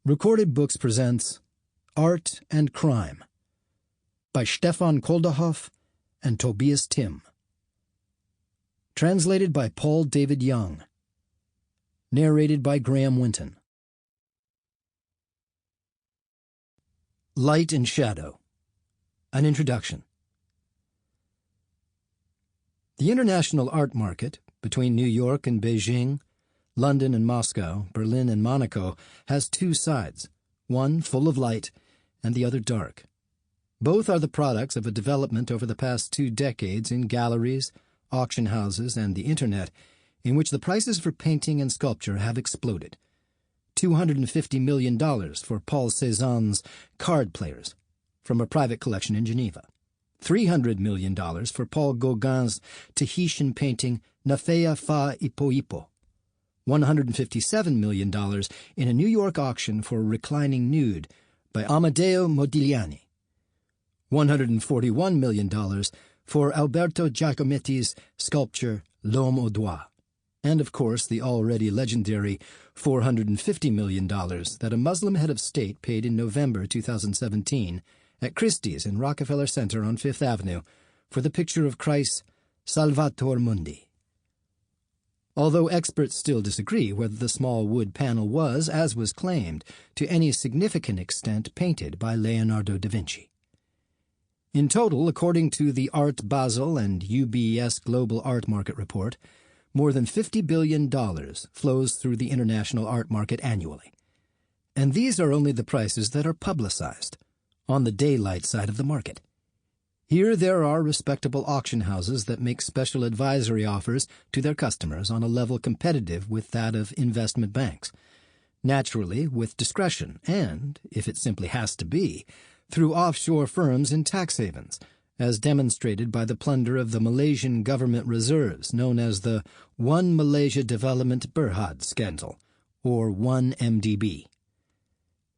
Recorded Books presents Art and Crime by Stefan Koldehoff and Tobias Timm. Translated by Paul David Young. Narrated by Graham Winton. Light and Shadow. An Introduction. The international art market between New York and Beijing, London and Moscow, Berlin and Monaco has two sides, one full of light and the other dark. Both are the products of a development over the past 2 decades in galleries, auction houses, and the Internet, in which the prices for painting and sculpture have exploded. $250 million for Paul Cézanne's Card Players, from a private collection in Geneva. $300 million for Paul Gauguin's Tahitian painting Nafea Fa Ipoipo. $157 million in a New York auction for Reclining Nude by Amedeo Modigliani. $141 million for Alberto Giacometti's sculpture L'Homme au Doigt. And, of course, the already legendary $450 million that a Muslim head of state paid in November 2017 at Christie's in Rockefeller Center on Fifth Avenue for the picture of Christ Salvator Mundi. Although experts still disagree whether the small wood panel was, as was claimed, to any significant extent painted by Leonardo da Vinci. In total, according to the Art Basel and UBS Global Art Market Report, more than $50 billion flows through the international art market annually. And these are only the prices that are publicized, on the daylight side of the market. Here there are respectable auction houses that make special advisory offers to their customers on a level competitive with that of investment banks, naturally with discretion and, if it simply has to be, through offshore firms in tax havens, as demonstrated by the plunder of the Malaysian government reserves known as the One Malaysia Development Berhad scandal, or 1MDB.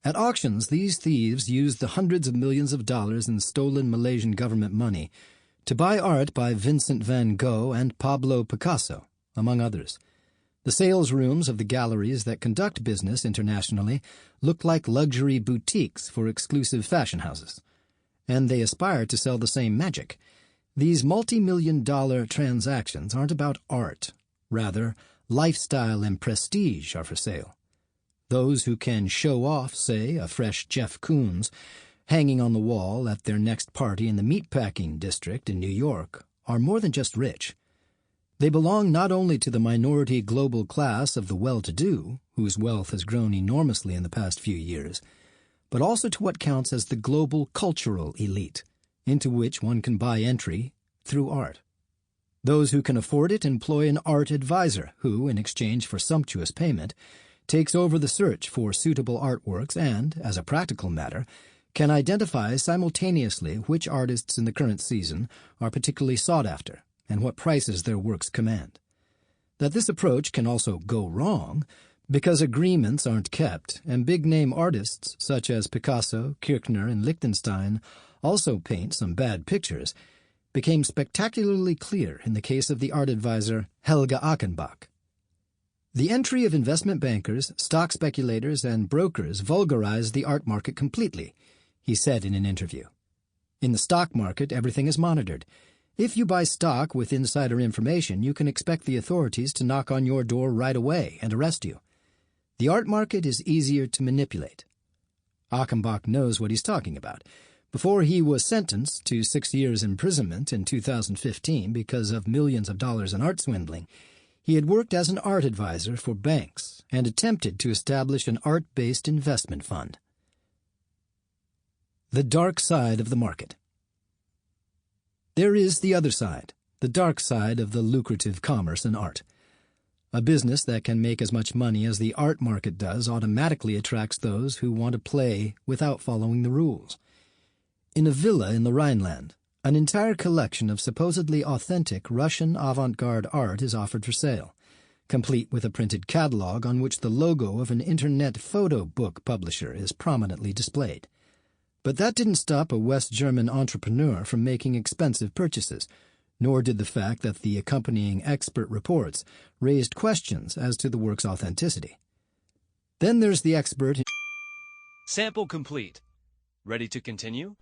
At auctions, these thieves used the hundreds of millions of dollars in stolen Malaysian government money to buy art by Vincent van Gogh and Pablo Picasso, among others. The sales rooms of the galleries that conduct business internationally look like luxury boutiques for exclusive fashion houses, and they aspire to sell the same magic. These multi-million-dollar transactions aren't about art. Rather, lifestyle and prestige are for sale. Those who can show off, say, a fresh Jeff Koons hanging on the wall at their next party in the meatpacking district in New York are more than just rich. They belong not only to the minority global class of the well-to-do, whose wealth has grown enormously in the past few years, but also to what counts as the global cultural elite, into which one can buy entry through art. Those who can afford it employ an art advisor who, in exchange for sumptuous payment, takes over the search for suitable artworks and, as a practical matter, can identify simultaneously which artists in the current season are particularly sought after and what prices their works command. That this approach can also go wrong, because agreements aren't kept and big-name artists such as Picasso, Kirchner, and Lichtenstein also paint some bad pictures, became spectacularly clear in the case of the art advisor Helga Achenbach. The entry of investment bankers, stock speculators, and brokers vulgarized the art market completely, he said in an interview. In the stock market, everything is monitored. If you buy stock with insider information, you can expect the authorities to knock on your door right away and arrest you. The art market is easier to manipulate. Achenbach knows what he's talking about. Before he was sentenced to 6 years imprisonment in 2015 because of millions of dollars in art swindling, he had worked as an art advisor for banks and attempted to establish an art-based investment fund. The dark side of the market. There is the other side, the dark side of the lucrative commerce in art. A business that can make as much money as the art market does automatically attracts those who want to play without following the rules. In a villa in the Rhineland, an entire collection of supposedly authentic Russian avant-garde art is offered for sale, complete with a printed catalog on which the logo of an internet photo book publisher is prominently displayed. But that didn't stop a West German entrepreneur from making expensive purchases, nor did the fact that the accompanying expert reports raised questions as to the work's authenticity. Then there's the expert Sample complete. Ready to continue?